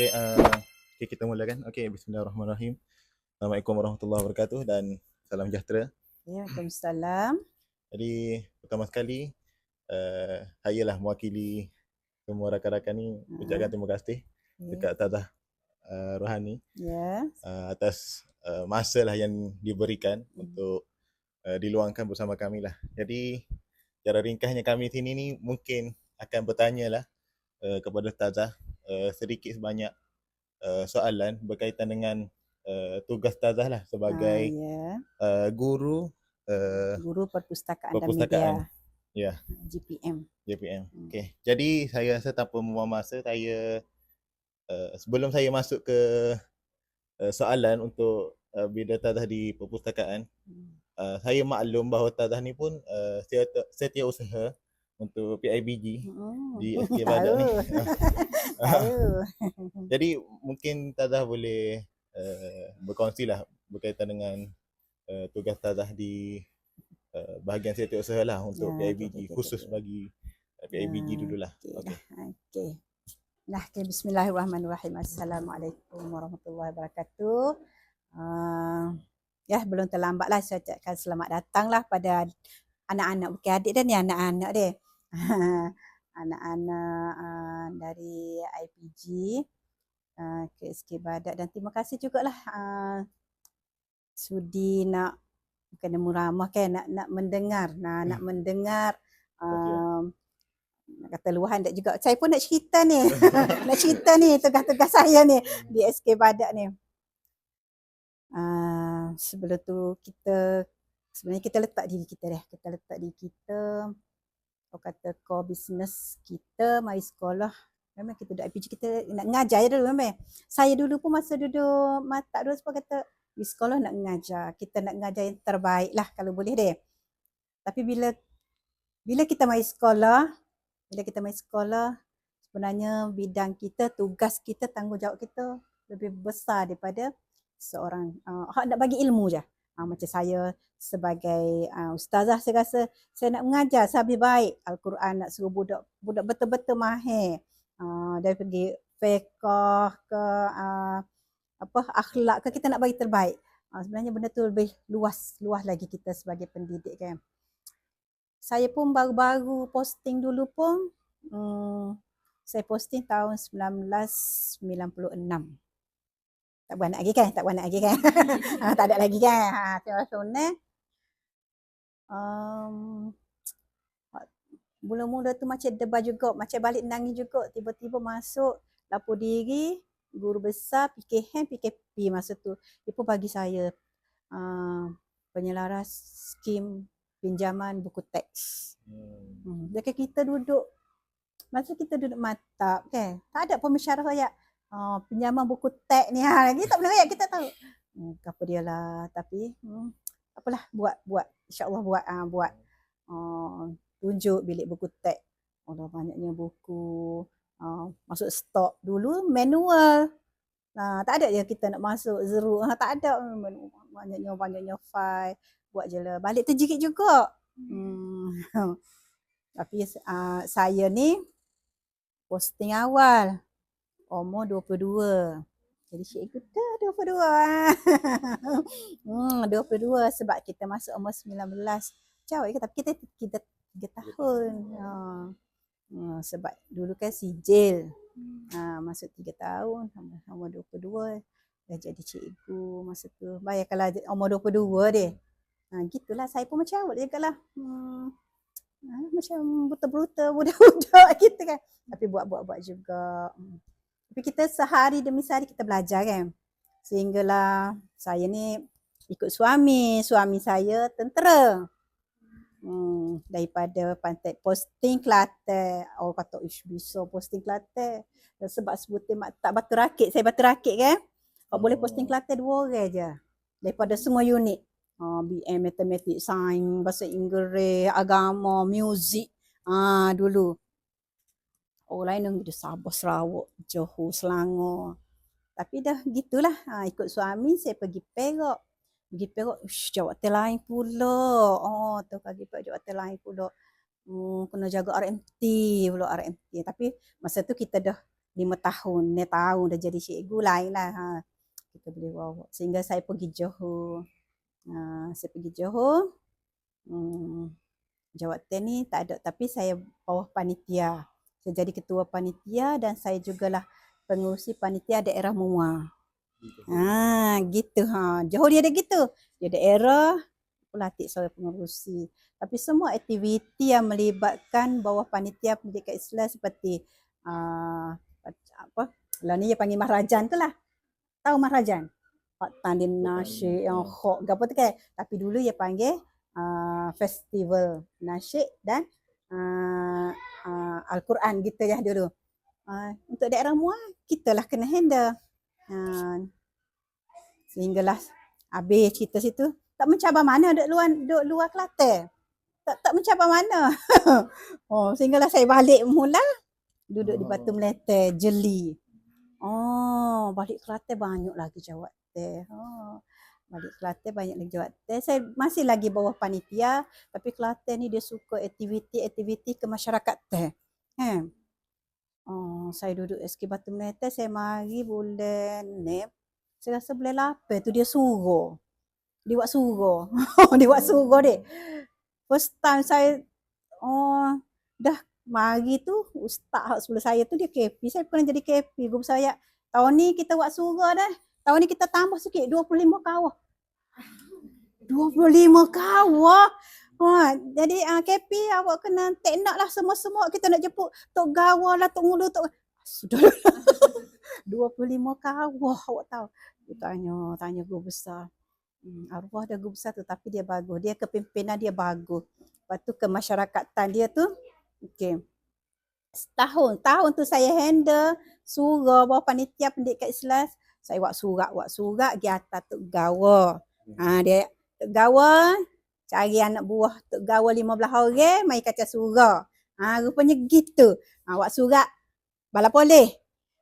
Okay, kita mulakan. Okay, bismillahirrahmanirrahim. Assalamualaikum warahmatullahi wabarakatuh dan salam sejahtera. Waalaikumsalam. Jadi, pertama sekali, saya lah mewakili semua rakan-rakan ni ucapkan terima kasih dekat Ustazah Rohani atas masa lah yang diberikan untuk diluangkan bersama kami lah. Jadi, cara ringkasnya kami sini ni mungkin akan bertanya lah kepada Ustazah sedikit sebanyak soalan berkaitan dengan tugas Ustazah lah sebagai guru guru perpustakaan dan perpustakaan. media. GPM. Okay. Jadi saya rasa tanpa membuang masa, saya sebelum saya masuk ke soalan untuk bidang Ustazah di perpustakaan, saya maklum bahawa Ustazah ni pun setiausaha untuk PIBG di SK Badak ni. Jadi mungkin Ustazah boleh berkongsi lah berkaitan dengan tugas Ustazah di bahagian setiausaha lah untuk PIBG, khusus bagi PIBG dululah. Okay. Bismillahirrahmanirrahim. Assalamualaikum warahmatullahi wabarakatuh. Belum terlambatlah saya ucapkan selamat datanglah pada anak-anak, bukan adik dah ni, anak-anak dia. Anak-anak dari IPG ke SK Badak, dan terima kasih jugalah sudi nak, bukan muramah kan, nak mendengar, nak mendengar nak kata luahan tak juga. Saya pun nak cerita ni. Nak cerita ni tugas-tugas saya ni di SK Badak ni. Sebelum tu sebenarnya kita letak diri kita dah. Kita letak diri kita, kata core business kita, mari sekolah. Memang kita duduk IPG, kita nak ngajar dulu memang. Saya dulu pun masa duduk mata dulu sebab kata di sekolah nak ngajar. Kita nak ngajar yang terbaik lah kalau boleh deh. Tapi bila kita mari sekolah, sebenarnya bidang kita, tugas kita, tanggungjawab kita lebih besar daripada seorang nak bagi ilmu je. Macam saya sebagai ustazah, saya rasa saya nak mengajar sehabis baik Al-Quran, nak suruh budak betul-betul mahir dari segi fiqh ke akhlak ke, kita nak bagi terbaik. Sebenarnya benda tu lebih luas lagi kita sebagai pendidik kan. Saya pun baru-baru posting dulu pun, saya posting tahun 1996. Tak beranak lagi kan? Tak ada lagi kan? Mula-mula tu macam debar juga, macam balik nangis juga. Tiba-tiba masuk lapor diri guru besar PKM, PKP masa tu. Dia pun bagi saya penyelaras skim pinjaman buku teks. Jadi kita duduk, masa kita duduk maktab kan, tak ada pemesyarah ayat pinjaman buku teks ni lagi tak boleh ayat, kita tahu. Apa dia lah, tapi apalah, buat insya-Allah buat tunjuk bilik buku teks. Allah, banyaknya buku. Masuk stok dulu manual. Tak ada je kita nak masuk zero, tak ada. Banyaknya file. Buat je lah. Balik terjerit juga. Tapi saya ni posting awal umur 22. Jadi cikgu tu 22. 22 sebab kita masuk umur 19. Jauh ke, tapi kita 3 tahun. Sebab dulu kan sijil. Masuk 3 tahun, umur 22 dah jadi cikgu masa tu. Bayangkanlah umur 22 dia. Gitulah, saya pun macam awak juga lah. Macam buta-buta budak-budak gitu kan. Tapi buat juga. Tapi kita sehari demi sehari kita belajar kan. Sehinggalah saya ni ikut suami saya tentera. Daripada pantai posting Kelantan. Orang kata bisa posting Kelantan. Sebab sebutin maktab Batu Rakit. Saya Batu Rakit kan. Boleh posting Kelantan 2 orang je. Daripada semua unit. BM, matematik, sains, bahasa Inggeris, agama, muzik. Dulu. Orang lain yang di Sabah, Sarawak, Johor, Selangor. Tapi dah gitulah. Ikut suami saya pergi Perak. Jawatan lain pula. Tu pergi Perak jawatan lain pula. Kena jaga RMT pula, RMT. Tapi masa tu kita dah 5 tahun, 6 tahun dah jadi cikgu lain lah. Kita boleh bawa. Sehingga saya pergi Johor. Saya pergi Johor. Jawatan ni tak ada, tapi saya bawah panitia. Saya jadi ketua panitia dan saya jugalah pengurusi panitia daerah Muar. Gitu Johor dia ada gitu. Dia daerah, pelatih saya pengurusi. Tapi semua aktiviti yang melibatkan bawah panitia pendidikan Islam seperti lah ni dia panggil mahrajan tu lah. Tahu mahrajan? Tanding nasyid yang hok apa tu kan. Tapi dulu dia panggil festival nasyid dan Al-Quran gitu ya dulu. Untuk daerah Muar, kita lah kena handle. Sehinggalah habis cerita situ. Tak mencabar mana duduk luar Kelantan. Tak mencabar mana. Sehinggalah saya balik mula. Duduk di Batu Melete, Jeli. Balik Kelantan banyak lagi jawatan. Balik Kelantan banyak lagi jawatan. Saya masih lagi bawah panitia. Tapi Kelantan ni dia suka aktiviti kemasyarakatan. Saya duduk SK Batu Melete. Saya mari bulan ni. Saya rasa bulan 8 tu dia suruh. Dia buat suruh. Dia buat suruh dek. First time saya dah mari tu ustaz sebelum saya tu dia KP. Saya pernah jadi KP guru saya. Tahun ni kita buat suruh dah. Tahun ni kita tambah sikit 25 kawah. 25 kawah. Jadi KP awak kena take note lah semua kita nak jemput Tok Gawa lah, Tok Ngulu, Tok sudah 25 kawah awak tahu. Dia tanya guru besar. Arwah dah guru besar tu tapi dia bagus. Dia kepimpinan dia bagus. Lepas tu kemasyarakatan dia tu okey. Tahun tu saya handle surau bawah panitia pendidikan Islam. Saya buat surat pergi atas Tok Gawa. Dia Tok Gawa cari anak buah Tok Gawa 15 orang mai kaca surau. Rupanya gitu. Buat surat bala boleh.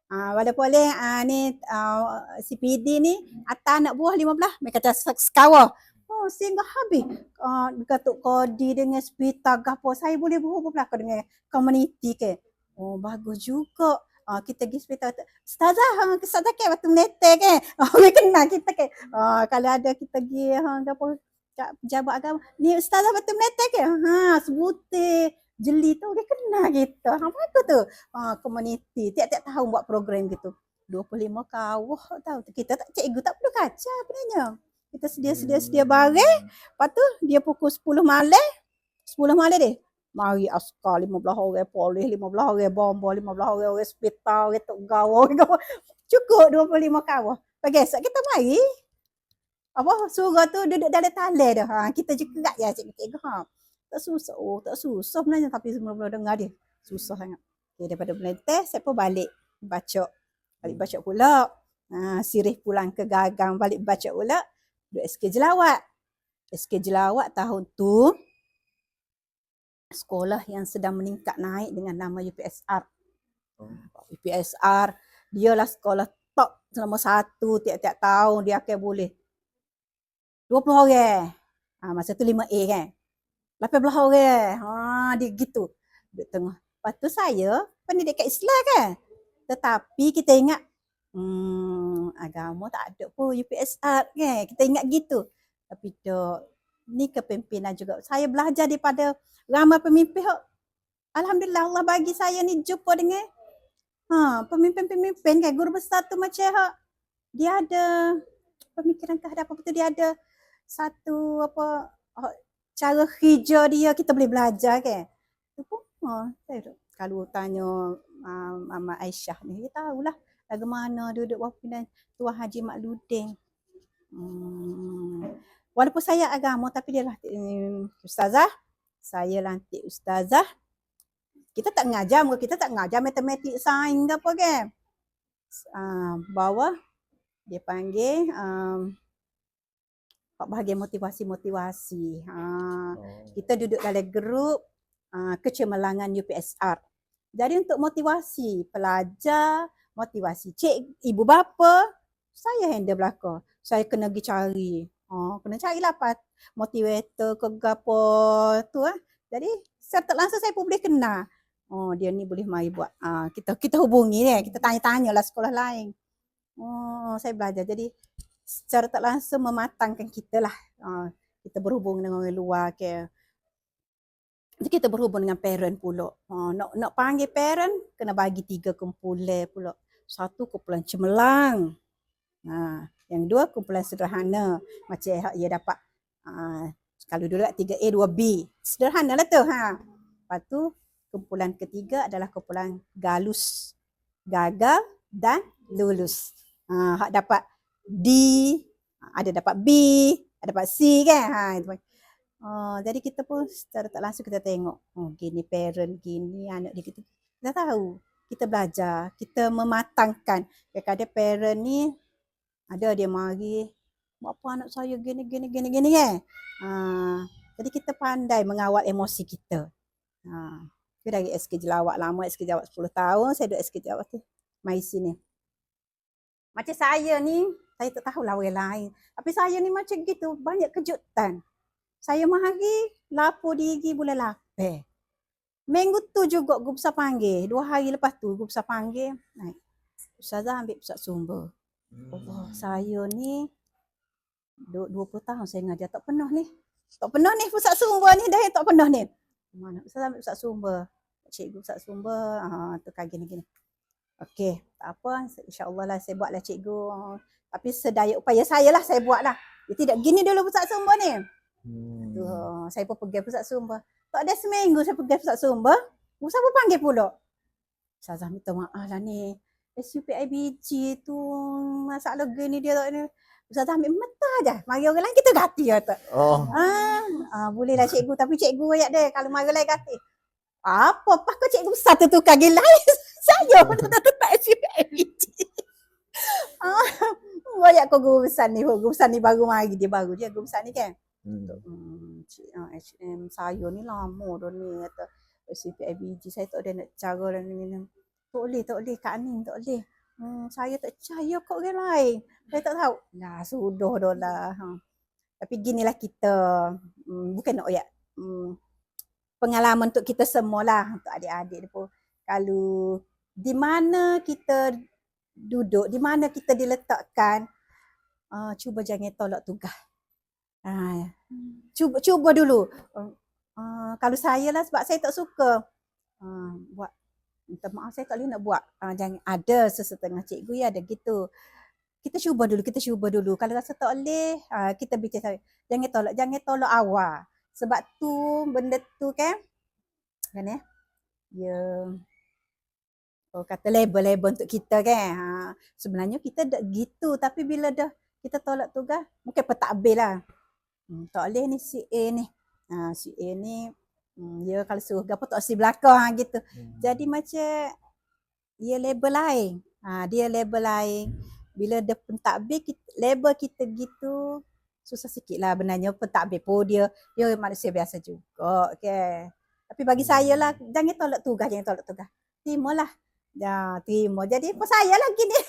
Bala boleh ni CPD ni atas anak buah 15 mai kaca sekawa. Sehingga habis Datuk Kodi dengan hospital gapo saya boleh berhubung belakang dengan komuniti ke. Bagus juga. Kita pergi hospital. Ustazah ke Batu Melete ke. Boleh kenal kita ke. Kalau ada kita pergi gapo pejabat agama. Ni Ustazah Batu Melete ke. Sebutir Jeli tu dia kenal kita. Bagus tu. Komuniti tiap-tiap tahun buat program gitu. 25 kawah tahu. Kita tak cikgu tak perlu kaca sebenarnya. Kita sedia barang. Lepas tu dia pukul 10 malam. 10 malam deh. Mari askar 15 orang polis, 15 orang bomba, 15 orang hospital, orang Tok Gawa. Cukup 25 kawah. Pagi esok kita mari. Surau tu duduk dalam talai dah. Kita je kerat je cikgu. Tak susah sebenarnya tapi semula-mula dengar dia. Susah sangat. Okay, daripada Melete saya pun balik baca pula. Sirih pulang ke Gagang balik baca pula. Duduk SK Jelawat. SK Jelawat tahun tu sekolah yang sedang meningkat naik dengan nama UPSR. UPSR dialah sekolah top nombor 1 tiap-tiap tahun dia akan boleh 20 orang. Masa tu 5A kan. 18 orang. Dia gitu. Duduk tengah. Lepas tu saya pendidikan Islam kan. Tetapi kita ingat agama tak ada pun UPSR kan. Kita ingat gitu. Tapi tak. Ni kepimpinan juga. Saya belajar daripada ramai pemimpin. Alhamdulillah Allah bagi saya ni jumpa dengan pemimpin-pemimpin kan. Guru besar tu macam dia ada pemikiran kehadapan betul. Dia ada satu cara hijau dia kita boleh belajar kan. Tu pun saya kalau tanya Mama Aisyah ni dia tahulah bagaimana duduk pimpinan Tuan Haji Makludin. Walaupun saya agama tapi dia lah ustazah. Saya lantik ustazah. Kita tak ngajar matematik, sains ke apa kan. Bawah dia panggil bahagian motivasi. Kita duduk dalam grup kecemerlangan UPSR. Jadi untuk motivasi pelajar, motivasi ibu bapa, saya handle belakang. Saya kena pergi cari. Kena carilah motivator ke gapo tu. Jadi secara tak langsung saya pun boleh kenal. Oh, dia ni boleh mari buat. Kita hubungi dia, kita tanya-tanyalah sekolah lain. Oh, saya belajar. Jadi secara tak langsung mematangkan kita lah. Kita berhubung dengan orang luar ke. Jadi kita berhubung dengan parent pula. Nak panggil parent, kena bagi 3 kumpulan pula. 1 kumpulan cemerlang. Yang 2 kumpulan sederhana. Macam ia dapat, kalau dulu 3A, 2B. Sederhana lah tu. Lepas tu, kumpulan ketiga adalah kumpulan galus, gagal dan lulus. Hak dapat D, ada dapat B, ada dapat C kan. Jadi kita pun secara tak langsung kita tengok, gini parent, gini anak dia, kita tahu. Kita belajar, kita mematangkan. Kadang-kadang parent ni ada dia mari, buat apa anak saya gini kan. Jadi kita pandai mengawal emosi kita. Saya dari SK Jelawat lama, SK Jelawat 10 tahun, saya duduk SK Jelawat tu, mai sini. Macam saya ni, saya tak tahulah orang lain. Tapi saya ni macam gitu, banyak kejutan. Saya mari, lapor diri bulan 8. Minggu tu juga guru besar panggil. 2 hari lepas tu guru besar panggil. Ustazah ambil pusat sumber. Allah, saya ni 20 tahun saya ngajar, tak pernah ni. Tak pernah ni pusat sumber ni, dah tak pernah ni. Mana Ustazah ambil pusat sumber. Cikgu pusat sumber, tu kan gini-gini. Okey, tak apa, insya-Allah lah saya buatlah cikgu. Tapi sedaya upaya saya lah saya buatlah. Dia tidak gini dulu pusat sumber ni. Tu, saya pun pergi pusat sumber. Tak ada seminggu saya pergi pusat sumber, Ustaz pun panggil pula. Ustazah minta maaf lah ni. SUPIBG tu masalah gini dia tak ni. Ustazah ambil mentah je. Mari orang lain kita ganti kata. Bolehlah cikgu, tapi cikgu ayat dia kalau mari lain ganti. Apa kau cikgu besar tu tukar gila saya pun tak SUPIBG. Banyak kau guru besar ni baru mari, dia baru dia guru besar ni kan. HM saya ni lama dah ni kata SUPIBG, saya tak ada nak cara ni. Tak boleh Kak Anin, tak boleh. Saya tak percaya kat orang lain. Saya tak tahu. Lah sudah dah lah. Tapi ginilah kita, bukan nak ayat pengalaman untuk kita semualah, untuk adik-adik pun. Kalau di mana kita duduk, di mana kita diletakkan, cuba jangan tolak tugas. Cuba dulu. Kalau saya lah, sebab saya tak suka buat, minta maaf saya tak boleh nak buat. Jangan ada sesetengah cikgu ya ada gitu. Kita cuba dulu. Kalau rasa tak boleh, kita bicara. Jangan tolak awal. Sebab tu benda tu kan ya. Kata label untuk kita kan. Sebenarnya kita dah gitu, tapi bila dah kita tolak tugas, mungkin pentadbir lah. Tak boleh ni si A ni. Si A ni dia kalau suruh gapo tak si belakang gitu. Jadi macam dia label lain. Dia label lain. Bila dia pentadbir, label kita gitu, susah sikit lah benarnya. Pentadbir pun dia manusia biasa juga. Okay. Tapi bagi saya lah, jangan tolak tugas. Terimalah. Terima. Jadi apa saya lagi ni.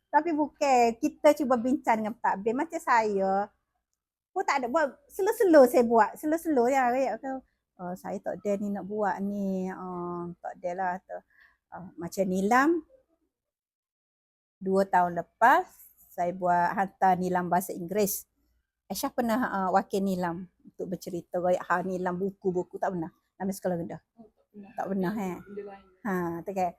Tapi bukan. Kita cuba bincang dengan pentadbir. Macam saya pun tak ada buat. Slow-slow saya buat. Slow-slow ya. Saya tak ada ni nak buat ni. Tak ada lah. Macam Nilam. 2 tahun lepas, saya buat hantar Nilam bahasa Inggeris. Aisyah pernah wakil Nilam untuk bercerita royak Nilam buku-buku. Tak pernah? Dalam sekolah rendah? Tak pernah. Okay.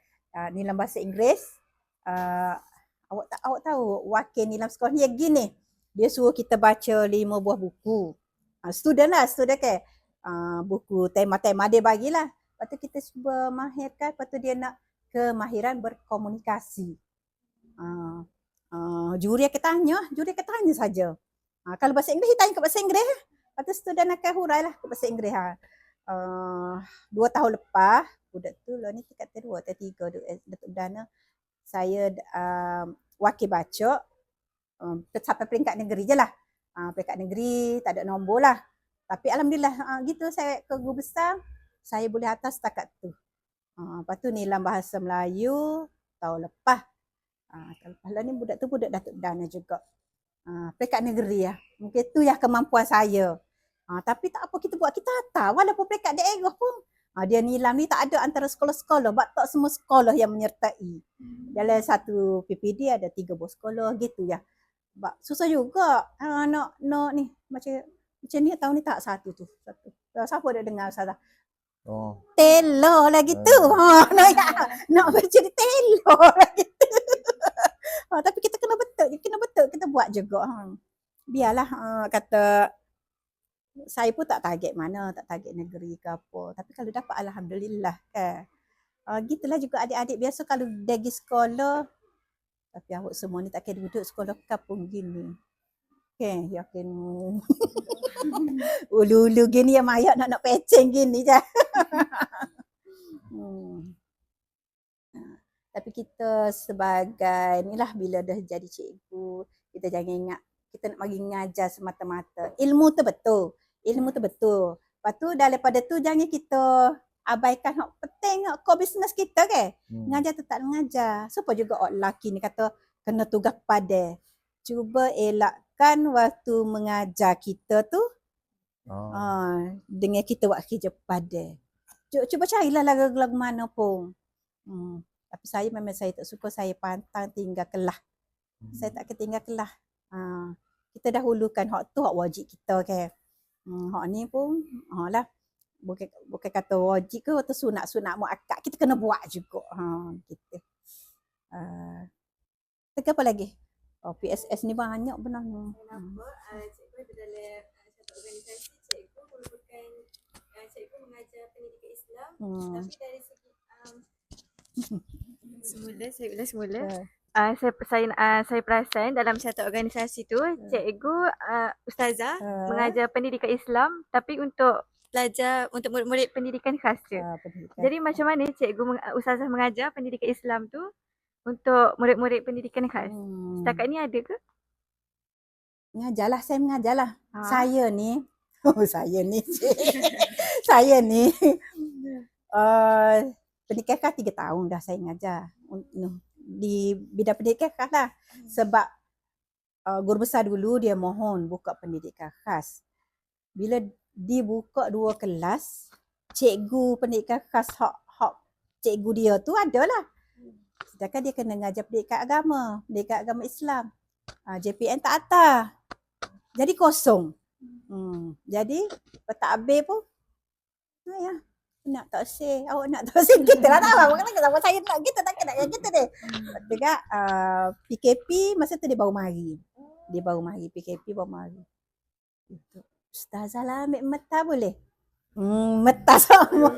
Nilam bahasa Inggeris. Awak tahu wakil Nilam sekolah ni gini. Dia suruh kita baca 5 buah buku. Student kan. Buku tema-tema dia bagilah. Lepas tu kita cuba mahirkan. Lepas tu dia nak kemahiran berkomunikasi. Juri akan tanya saja. Kalau bahasa Inggeris, tanya ke bahasa Inggeris. Lepas tu student akan hurai lah ke bahasa Inggeris. 2 tahun lepas, budak tu lah ni tingkat 2 atau 3 Datuk Dana. Saya wakil baca sampai peringkat negeri je lah. Peringkat negeri, tak ada nombor lah. Tapi alhamdulillah gitu saya ke guru besar, saya boleh atas setakat tu. Lepas tu Nilam bahasa Melayu tahun lepas. Kalau ni budak tu budak Datuk Dana juga. Peringkat negeri lah. Mungkin tu yang kemampuan saya. Tapi tak apa kita buat, kita hantar. Walaupun peringkat daerah pun Dia nilam ni tak ada antara sekolah-sekolah, sebab tak semua sekolah yang menyertai. Dalam satu PPD ada 3 buah sekolah gitu ya. Sebab susah juga nak ni macam ni tahun ni tak satu tu. Siapa dah dengar Ustazah? Oh. Tailor lah gitu. Nak macam tailor lah gitu. Tapi kita kena betul kita buat juga. Biarlah kata saya pun tak target mana, tak target negeri ke apa. Tapi kalau dapat alhamdulillah kan. Gitulah juga adik-adik biasa kalau pergi sekolah. Tapi awak semua ni takkan duduk sekolah kampung gini. Okay, yakin. Ulu-ulu gini yang mayak nak peceng gini je. Tapi kita sebagai ni lah bila dah jadi cikgu, kita jangan ingat kita nak bagi ngajar semata-mata. Ilmu tu betul. Lepas tu daripada tu jangan kita abaikan hak penting hak core business kita ke. Ngajar tu tak mengajar. Siapa juga orang lelaki ni kata kena tugas pada. Cuba elakkan waktu mengajar kita tu dengan kita buat kerja pada. Cuba carilah lagu-lagu mana pun. Tapi saya memang saya tak suka saya pantang tinggal kelas. Saya tak ketinggal kelas. Kita dahulukan hak tu hak wajib kita ke. Hak ni pun lah. Bukan kata wajib ke atau sunat-sunat muakkad, kita kena buat juga. Gitu. Tegak apa lagi? PSS ni banyak benar. Kenapa cikgu ada dalam satu organisasi, cikgu merupakan cikgu mengajar pendidikan Islam, tapi dari segi semula saya perasan dalam satu organisasi tu cikgu ustazah mengajar pendidikan Islam tapi untuk pelajar untuk murid-murid pendidikan khas je. Jadi macam mana cikgu ustazah mengajar pendidikan Islam tu untuk murid-murid pendidikan khas? Setakat ni ada ke? Mengajarlah, saya mengajarlah. Saya ni saya ni pendidikan khas 3 tahun dah saya mengajar. Di bidang pendidikan khas lah. Sebab guru besar dulu dia mohon buka pendidikan khas. Bila dibuka 2 kelas, cikgu pendidikan khas hak cikgu dia tu adalah. Sedangkan dia kena mengajar pendidikan agama Islam. JPN tak ada. Jadi kosong. Jadi pentadbir pun nak tak say, awak nak tak say kita lah tak apa. Kenapa saya nak kita tak kena yang kita deh. Juga PKP masa tu dia baru mari. PKP baru mari. Ustazah lah ambil meta boleh? Meta sama.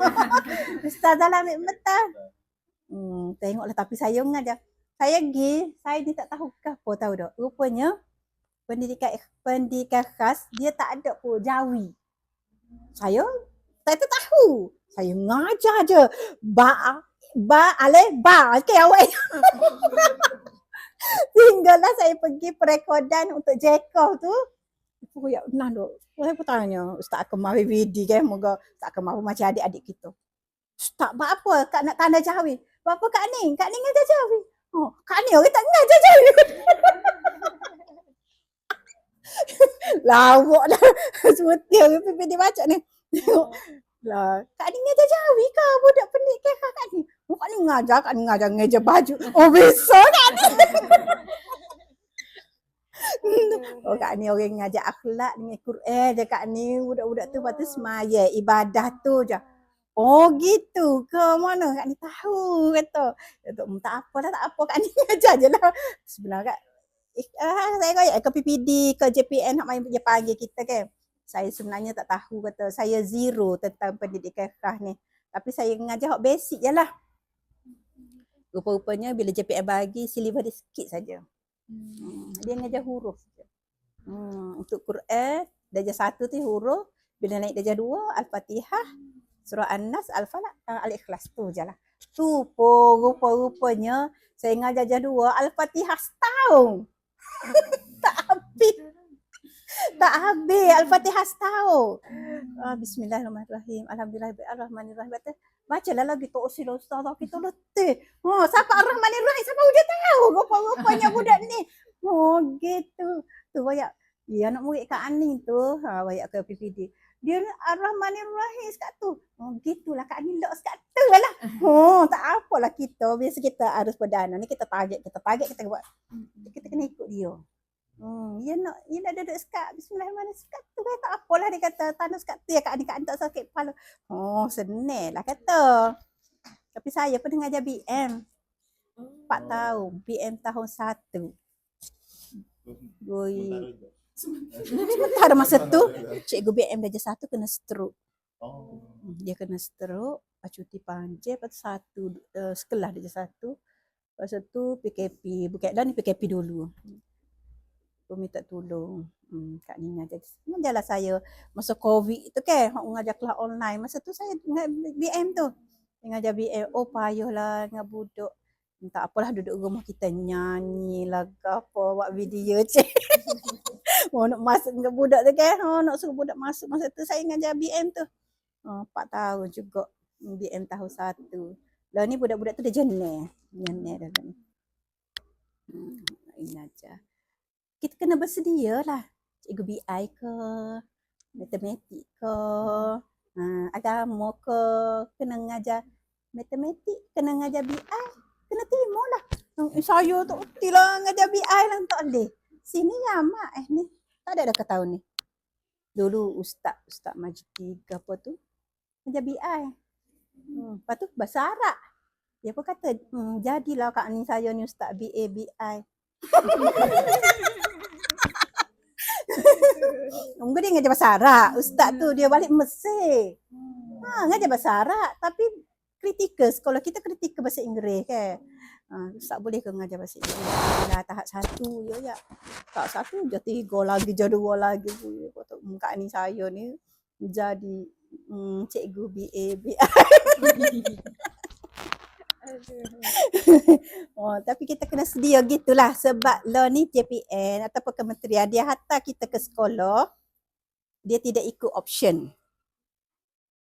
Ustazah lah ambil meta. Tengoklah tapi saya mengajar. Saya ni tak tahu ke apa tahu tak. Rupanya pendidikan khas dia tak ada pun Jawi. Saya tak tahu. Saya ngajar je. Ba alif ba. Okey awak. Tinggallah saya pergi perekodan untuk Jekov tu. Oh ya benar dok. Saya pun tanya Ustaz Akmal BBD kan, moga Ustaz Akmal macam adik-adik kita. Ustaz buat apa Kak nak tanda Jawi? Buat apa Kak Ning? Kak Ning ngajar Jawi. Kak Ning orang tak ngajar Jawi. Lawak dah. Seperti orang PPD baca ni. Lah, Kak Ning ngajar Jawi ke budak pendidikan Kak Ning? Kak Ning ngajar baju. Oh bisa Kak Ning. Kak Ning orang ngajar akhlak dengan Quran je Kak Ning. Budak-budak tu lepas tu semaya ibadah tu je. Oh gitu ke mana Kak Ning tahu kata. Tak apa Kak Ning ngajar je lah. Sebenarnya saya kaya ke PPD ke JPN hak main dia panggil kita kan. Saya sebenarnya tak tahu kata saya zero tentang pendidikan khas ni. Tapi saya ngajar hak basic je lah. Rupa-rupanya bila JPN bagi silibus dia sikit saja. Dia ngajar huruf je. Untuk Quran darjah 1 tu huruf, bila naik darjah 2 Al-Fatihah, Surah An-Nas, Al-Falaq, Al-Ikhlas tu je lah. Tu pun rupa-rupanya saya ngajar darjah 2 Al-Fatihah setahun. Tak habis Al-Fatihah setahun. Bismillahirrahmanirrahim. Alhamdulillahirrahmanirrahim. Bacalah lagi tu usil ustaz kita letih. Siapa Ar-Rahmanir-Rahim? Siapa dia tahu rupa-rupanya budak ni. Gitu. Tu banyak. Ya anak murid Kak Aning tu, banyak ke PPD. Dia Ar-Rahmanir-Rahim sekat tu. Gitulah Kak Ni lock sekat tu lah. Tak apalah kita. Biasa kita harus perdana ni kita target, kita buat. Kita kena ikut dia. Dia nak duduk sekat Bismillahirrahmanirrahim sekat tu kan tak apalah dia kata tanah sekat tu ya Kak Ni tak sakit kepala. Senang lah kata. Tapi saya pernah ngajar BM 4 tahun. BM tahun 1. Sementara masa tu cikgu BM darjah 1 kena stroke. Dia kena stroke, cuti panjang, lepas tu sekolah darjah 1. Lepas tu PKP, bukan dah ni PKP dulu. Aku minta tolong. Kak Ni ngajarlah saya masa COVID tu kan, ngajar kelas online. Masa tu saya BM tu. Ngajar BM, payahlah dengan budak. Tak apalah duduk rumah kita nyanyi lagu apa, buat video cik. Nak masuk dengan budak tu kan, nak suruh budak masuk. Masa tu saya ngajar BM tu. 4 tahun juga. BM tahun 1. Lah ni budak-budak tu dah jenis dah ni. Ngajar. Kita kena bersedia lah. Cikgu BI ke, matematik ke, agama ke, kena ngajar matematik, kena ngajar BI. Kena terima lah. Saya tak erti lah ngajar BI lah. Tak boleh. Sini lama ni. Tak ada dah ke tahun ni. Dulu Ustaz Majdi ke apa tu. Ngajar BI. Lepas tu bahasa Arab. Dia pun kata, jadilah Kak Ni saya ni Ustaz BI. Mungkin dia ngajar bahasa Arab. Ustaz tu dia balik Mesir. Ngajar bahasa Arab. Tapi kritikal, sekolah kita kritikal bahasa Inggeris kan. Tak boleh ke mengajar bahasa Inggeris. Dah tahap 1 ya. Tahap 1 je 3 lagi, je 2 lagi. Kak Ni saya ni jadi cikgu BI. Tapi kita kena sedia gitulah sebab law ni JPN ataupun kementerian dia hantar kita ke sekolah, dia tidak ikut option.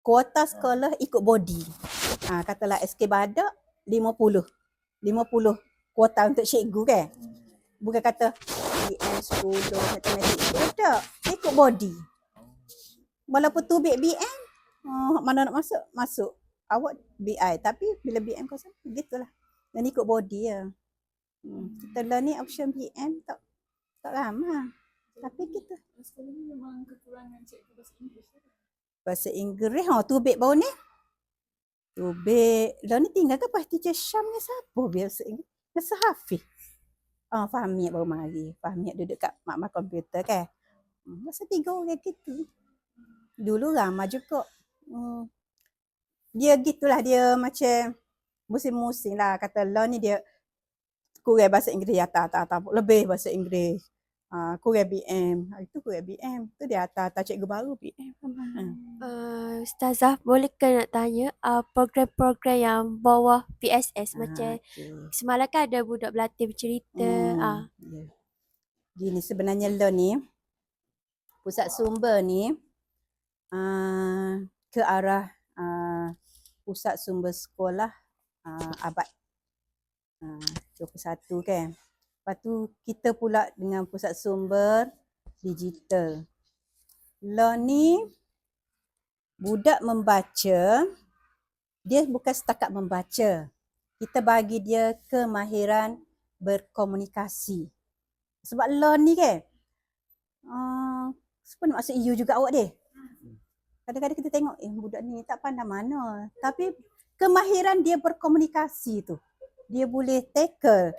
Kuota sekolah ikut body. Katalah SK Badak 50 kuota untuk cikgu kan. Bukan kata BM 10 matematik tak. Ikut body. Walaupun tu BM, mana nak masuk. Awak BI tapi bila BM kosong gitulah. Dan ikut body ya. Kita lah ni option BM tak lama. Tapi kita sekolah ni memang kekurangan cikgu bahasa Inggeris. Bahasa Inggeris tubik baru ni. Tubik. Dah ni tinggal ke Pak Teacher Syam ni siapa biasa Inggeris? Masa Hafiz. Fahmiat baru mari. Fahmiat duduk kat mak komputer kan. Masa 3 orang gitu. Dulu ramai juga. Dia gitulah dia macam musim-musim lah. Kata lah ni dia kurang bahasa Inggeris tak lebih bahasa Inggeris. Kurang BM. Itu kurang BM. Tu dia atas cikgu baru BM. Ustazah, bolehkah nak tanya program-program yang bawah PSS macam semalam kan ada budak berlatih bercerita. Yeah. Gini sebenarnya lo ni pusat sumber ni ke arah pusat sumber sekolah abad 21 kan. Lepas tu kita pula dengan pusat sumber digital. Lo ni budak membaca, dia bukan setakat membaca. Kita bagi dia kemahiran berkomunikasi. Sebab lo ni kan, sebenarnya maksud EU juga awak dia. Kadang-kadang kita tengok, budak ni tak pandai mana. Tapi kemahiran dia berkomunikasi tu. Dia boleh tackle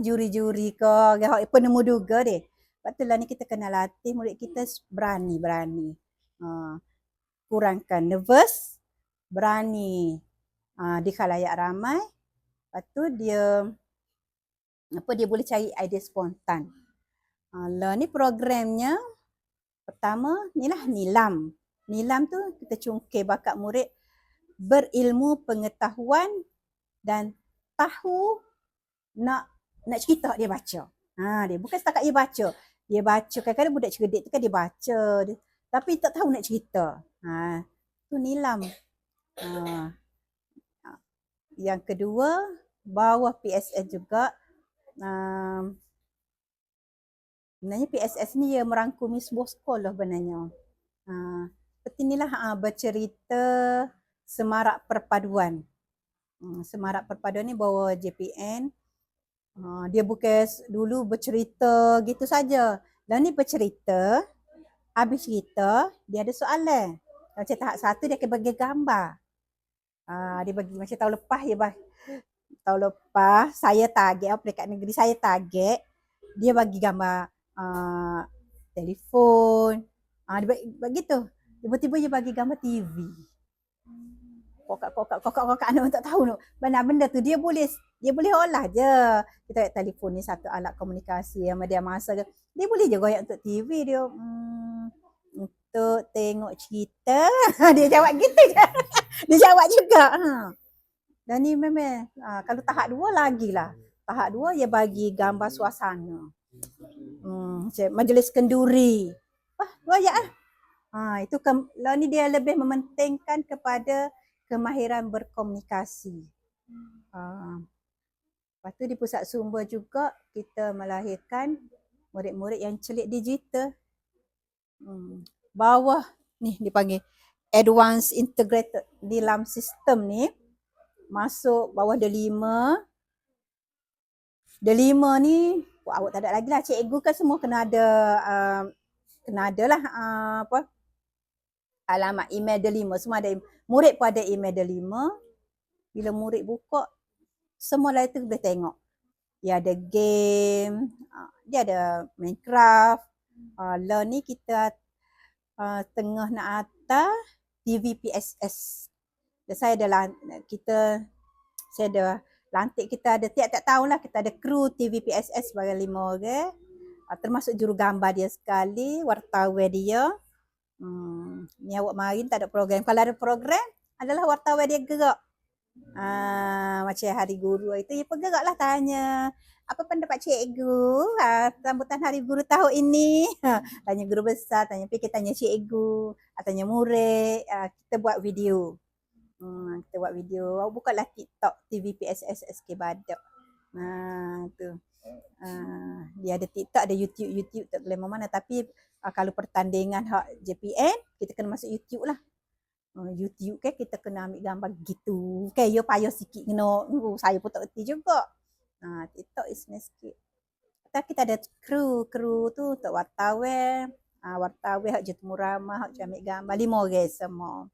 juri-juri ke, penemu duga dia. Lepas tu lah ni kita kena latih murid kita berani. Kurangkan nervous, berani di khalayak ramai. Lepas tu dia boleh cari idea spontan. Lah ni programnya pertama nilah Nilam. Nilam tu kita cungkir bakat murid berilmu pengetahuan dan tahu nak cerita dia baca. Dia bukan setakat dia baca. Dia baca kadang-kadang budak cerdik tu kan dia baca tapi tak tahu nak cerita. Tu Nilam. Yang kedua bawah PSS juga Sebenarnya PSS ni ia merangkumi sebuah sekolah sebenarnya. Seperti inilah bercerita Semarak Perpaduan. Semarak Perpaduan ni bawa JPN. Dia bukan dulu bercerita gitu saja. Dan ni bercerita, habis cerita, dia ada soalan. Macam tahap 1 dia akan bagi gambar. Dia bagi macam tahun lepas tahun lepas saya target dekat negeri saya target dia bagi gambar telefon. Dia bagi tu. Tiba-tiba dia bagi gambar TV. Kokak anak tak tahu tu. Benda tu dia boleh olah je. Kita telefon ni satu alat komunikasi yang dia masa ke. Dia boleh je goyak untuk TV dia. Untuk tengok cerita. Dia jawab gitu je. Dia jawab juga. Dan ni memang kalau tahap 2 lagi lah. Tahap 2 dia bagi gambar suasana. Majlis kenduri. Goyak lah. Itu lah ni dia lebih mementingkan kepada kemahiran berkomunikasi. Lepas tu di Pusat Sumber juga kita melahirkan murid-murid yang celik digital. Bawah ni dipanggil Advanced Integrated dalam sistem ni masuk bawah D5. D5 ni awak tak ada lagi lah. Cikgu kan semua kena ada lah alamat email D5. Semua ada, murid pun ada email D5. Bila murid buka, semua lain tu boleh tengok. Dia ada game, dia ada Minecraft. Lah ni kita tengah nak atas TV PSS. Saya ada lantik, kita ada tiap-tiap tahun lah kita ada kru TV PSS sebagai 5 orang. Termasuk jurugambar dia sekali, wartawan dia. Ni awak mari tak ada program. Kalau ada program adalah wartawan dia gerak. Macam Hari Guru itu dia bergerak lah tanya. Apa pendapat cikgu sambutan Hari Guru tahun ini? Tanya guru besar, tanya fikir, tanya cikgu, tanya murid. Kita buat video. Awak bukalah TikTok TV PSS SK Badak. Tu. Dia ada TikTok, ada YouTube tak boleh mana. Tapi kalau pertandingan hak JPN, kita kena masuk YouTube lah. YouTube kan kita kena ambil gambar gitu. Kan you payah sikit kena. Saya pun tak erti juga. TikTok is sikit. Kita ada kru tu untuk wartawan. Wartawan hak jemput ramah, hak ambil gambar 5 orang semua.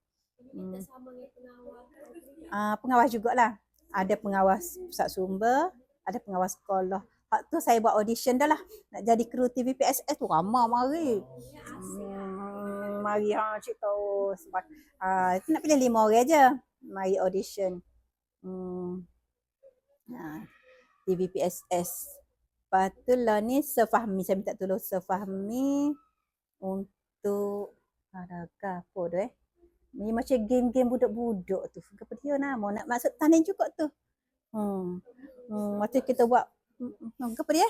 Pengawas jugalah. Ada pengawas pusat sumber, ada pengawas sekolah. Hak tu saya buat audition dah lah. Nak jadi kru TV PSS tu ramai mari. Mari cik tahu sebab itu nak pilih 5 orang je. Mari audition. TV PSS. Lepas tu lah ni Sefahmi. Saya minta tolong Sefahmi untuk adakah apa tu Ni macam game-game budak-budak tu. Apa dia nama? Nak masuk tanding juga tu. Waktu kita buat apa dia?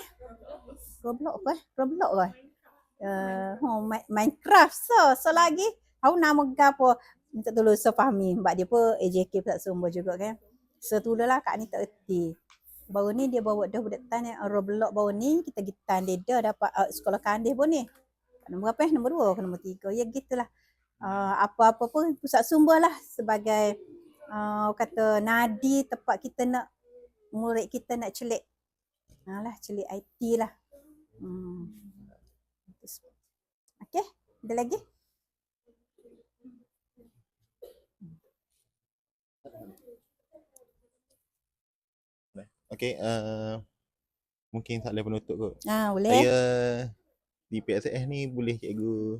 Roblox ke? Minecraft. So lagi. Tahu nama ke apa? Minta tolong Sefahmi. Sebab dia pun AJK Pusat Sumber juga kan. Setulalah Kak ni tak erti. Baru ni dia bawa dah budak tan yang Roblox baru ni. Kita pergi tan dia dah dapat sekolah Kandis pun ni. Nombor berapa Nombor 2 ke nombor 3. Ya gitulah. Apa-apa pun pusat sumber lah sebagai kata nadi tempat kita nak murid kita nak celik. Celik IT lah. Okey, ada lagi? Okey, mungkin tak boleh penutup kot. Boleh. Saya di PSS ni boleh cikgu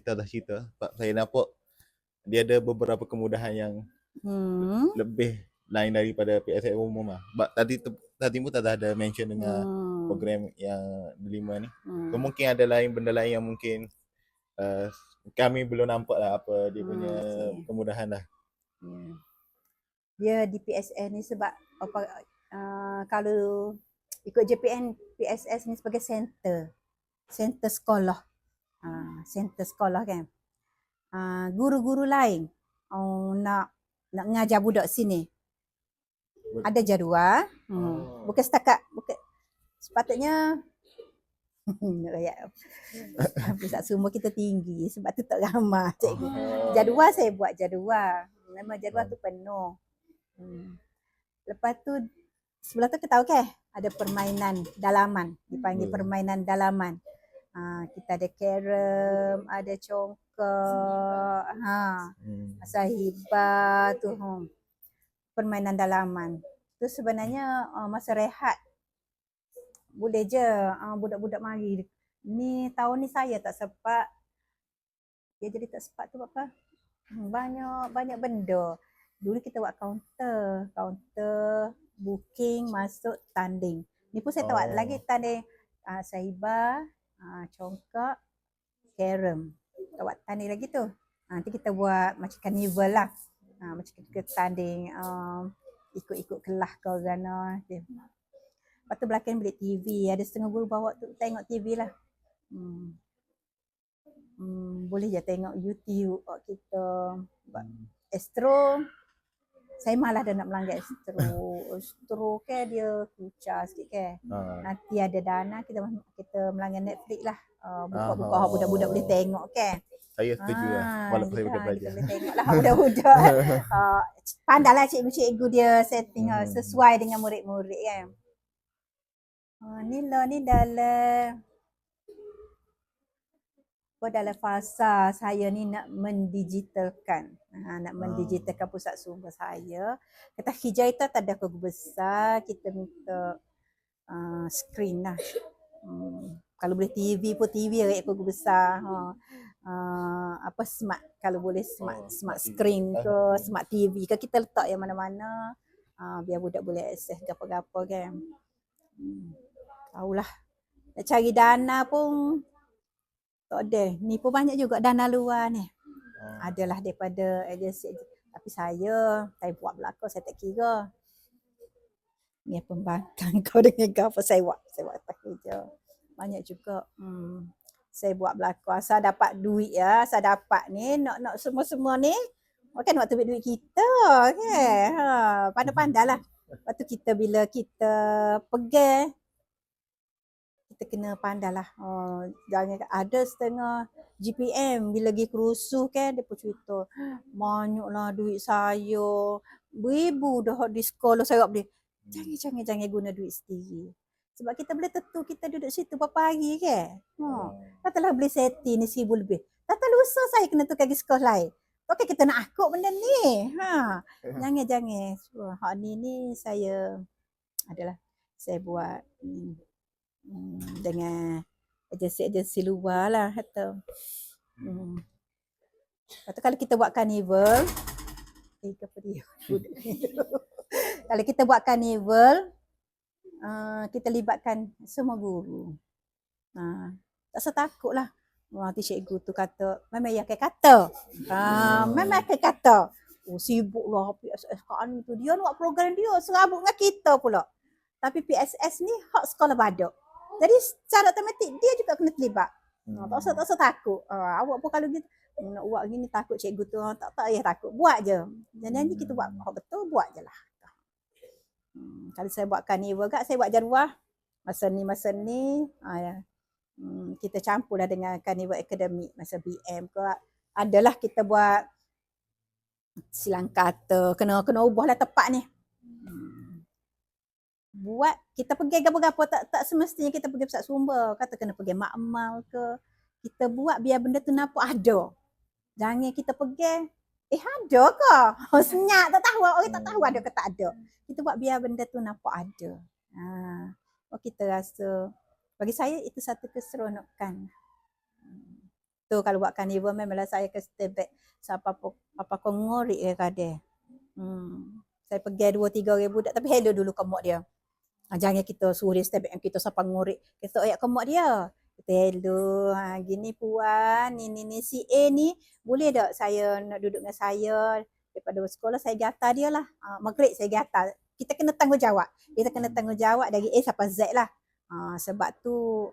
tak dah cerita. Sebab saya nampak dia ada beberapa kemudahan yang lebih lain daripada PSS umum lah. Sebab tadi pun tak ada mention dengan program yang D5 ni. So mungkin ada benda lain yang mungkin kami belum nampak lah apa dia punya kemudahan lah. Dia di PSS ni sebab kalau ikut JPN PSS ni sebagai center sekolah. Center sekolah kan. Guru-guru lain nak ngajar budak sini. Ada jadual. Bukan sepatutnya Nak rakyat pusat semua kita tinggi sebab tu tak ramah cikgu. Jadual saya buat jadual. Memang jadual tu penuh. Lepas tu sebelah tu kita tahu ke ada permainan dalaman, dipanggil permainan dalaman. Kita ada carom, ada congkak, sahibah tu, permainan dalaman. Tu sebenarnya masa rehat boleh je budak-budak mari. Ni tahun ni saya tak sempat. Dia jadi tak sempat tu apa? Banyak benda. Dulu kita buat counter booking masuk tanding. Ni pun saya tak buat lagi tanding sahibah, congkak, carom. Tak buat tanding lagi tu. Nanti kita buat macam carnival lah. Macam kita tanding ikut-ikut kelas ke orang. Lepas tu belakang beli TV. Ada setengah guru bawa tu tengok TV lah. Boleh je tengok YouTube kita. Astro. Saya malah dah nak melanggar Astro. Astro ke dia kucar sikit ke. Nanti ada dana kita melanggar Netflix lah. Buka-buka budak-budak boleh tengok ke. Saya setuju lah. Walaupun saya bukan belajar. Kita boleh tengok lah budak-budak. Pandailah cikgu-cikgu dia setting sesuai dengan murid-murid kan. Ni dalam fasa saya ni nak mendigitalkan. Nak mendigitalkan pusat sumber saya. Kata hijau itu tak ada kau besar, kita minta screen lah. Kalau boleh TV pun TV rakyat kau besar. Smart, kalau boleh smart screen ke, smart TV ke, kita letak yang mana-mana. Biar budak boleh akses apa-apa kan. Tahulah. Nak cari dana pun tak ada. Ni pun banyak juga dana luar ni. Adalah daripada agensi. Tapi saya buat belakang, saya tak kira. Ni pembangkang kau dengan apa saya buat tak kerja. Banyak juga. Saya buat belakang. Asal dapat duit ya. Asal dapat ni. Nak semua-semua ni. Kan waktu duit kita. Okay. Pandai-pandai lah. Lepas tu kita bila kita pergi. Kita kena pandai lah. Jangan ada setengah GPM bila pergi kerusuh kan dia pun cerita banyaklah duit saya. Beribu dah di sekolah saya beli. Jangan guna duit sendiri. Sebab kita boleh tentu kita duduk situ berapa hari ke. Katalah beli seti ni 1,000 lebih. Tata lusa saya kena tukar pergi sekolah lain. Okey kita nak akut benda ni. Jangan. Hak ni saya adalah saya buat dengan agensi luar lah kata. Lepas tu kalau kita buat carnival kalau kita buat carnival kita libatkan semua guru. Tak usah takut lah. Nanti cikgu tu kata memang ya kata. Memang kata. Sibuk lah PSS kan tu. Dia nak buat program dia serabut dengan kita pula. Tapi PSS ni hak sekolah badak. Jadi secara otomatik dia juga kena terlibat. Tak usah takut. Awak pun kalau gitu nak buat gini takut cikgu tu tak payah takut. Buat je. Jangan kita buat hak betul, buat je lah. Kalau saya buat carnival saya buat jadual. Masa ni kita campurlah dengan carnival akademik masa BM ke. Adalah kita buat silang kata, kena ubahlah tepat ni. Buat kita pergi gapo-gapo tak semestinya kita pergi pusat sumber. Kata kena pergi makmal ke. Kita buat biar benda tu nampak ada. Jangan kita pergi ada ke? Senyap tak tahu, orang tak tahu ada ke tak ada. Kita buat biar benda tu nampak ada. Kita rasa bagi saya itu satu keseronokan. Tu kalau buat carnival memanglah saya ke stay back apa kau ngorik ke kade. Saya pergi 2-3 orang budak tapi hello dulu komok dia. Jangan kita suruh dia stay back kita siapa ngorik. Kita ayat komok dia. Kita hello, gini puan, ni si A ni boleh tak saya nak duduk dengan saya daripada sekolah saya gata dia lah. Maghrib saya gata. Kita kena tanggungjawab. Kita kena tanggungjawab dari A sampai Z lah. Sebab tu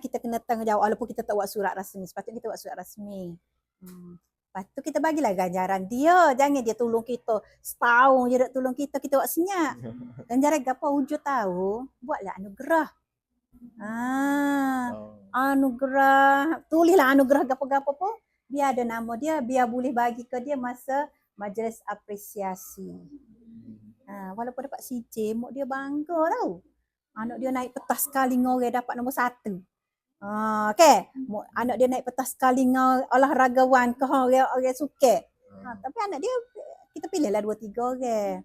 kita kena tanggungjawab walaupun kita tak buat surat rasmi. Sepatutnya kita buat surat rasmi. Lepas tu kita bagilah ganjaran dia. Jangan dia tolong kita setahun je tak tolong kita buat senyap. Ganjaran apa hujung tahu, buatlah anugerah. Anugerah, tulislah anugerah gapo-gapo pun, biar ada nama dia, biar boleh bagi ke dia masa majlis apresiasi. Walaupun dapat CJ, mak dia bangga tau. Anak dia naik petas sekali dengan orang dapat nombor 1. Okay. Anak dia naik petas sekali dengan olahragawan ke orang suka. Tapi anak dia, kita pilihlah 2-3 orang.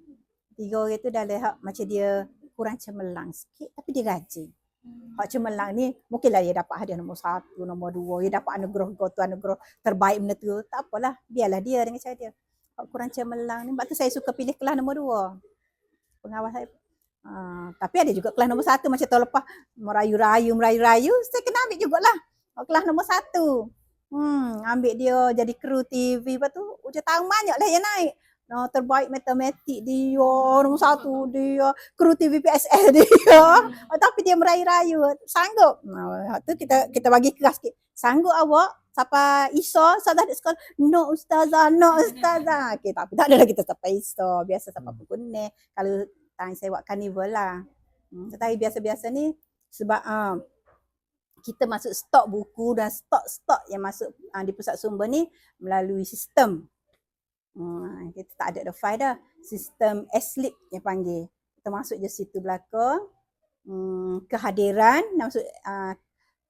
3 orang tu dah lihat macam dia kurang cemerlang sikit, tapi dia rajin. Hak cemerlang ni, mungkinlah dia dapat hadiah nombor 1, nombor 2, dia dapat anugerah anugerah terbaik benda tu. Tak apalah, biarlah dia dengan cara dia. Hak kurang cemerlang ni, sebab tu saya suka pilih kelas nombor 2. Pengawas saya. Tapi ada juga kelas nombor 1 macam tahun lepas merayu-rayu, saya kena ambil jugalah kelas nombor 1. Ambil dia jadi kru TV, lepas tu hujung tahun banyaklah yang naik. Terbaik matematik dia, nombor 1 dia, kru TV PSL dia. Tapi dia merayu-rayu, sanggup. Tu kita bagi keras sikit. Sanggup awak sampai ISA, salah di sekolah. No ustazah. Okay, tapi tak adalah kita sampai ISA, biasa sampai pukul ni. Kalau time saya buat carnival lah. Tetapi biasa-biasa ni sebab kita masuk stok buku dan stok yang masuk di pusat sumber ni melalui sistem. Kita tak ada file dah. Sistem S-Slip yang panggil. Kita masuk je situ belakang. Kehadiran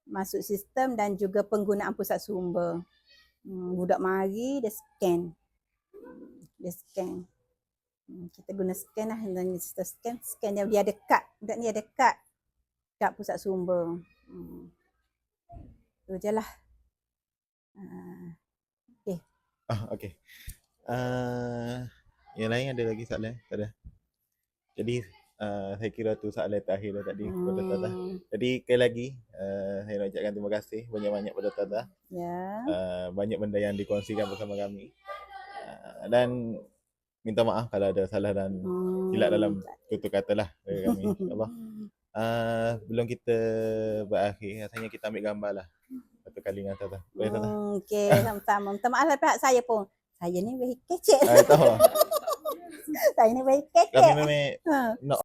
masuk sistem dan juga penggunaan pusat sumber. Budak mari dia scan. Kita guna scan lah. Kita scan dia ada kad. Budak ni ada kad pusat sumber. Tu je lah. Okay. Okay. Yang lain ada lagi soalan? Tak ada. Jadi saya kira tu soalan terakhir dah tadi kepada Tata. Jadi sekali lagi saya nak ucapkan terima kasih banyak-banyak pada Tata. Banyak benda yang dikongsikan bersama kami. Dan minta maaf kalau ada salah dan silap dalam tutur kata lah dari kami. InsyaAllah. Belum kita berakhir, rasanya kita ambil gambar lah satu kali dengan Tata. Boleh Tata? Okay, sama-sama. Minta maaf lah pihak saya pun. Saya ni very kecek. Tahu. Saya ni very kecek. Kami memang nak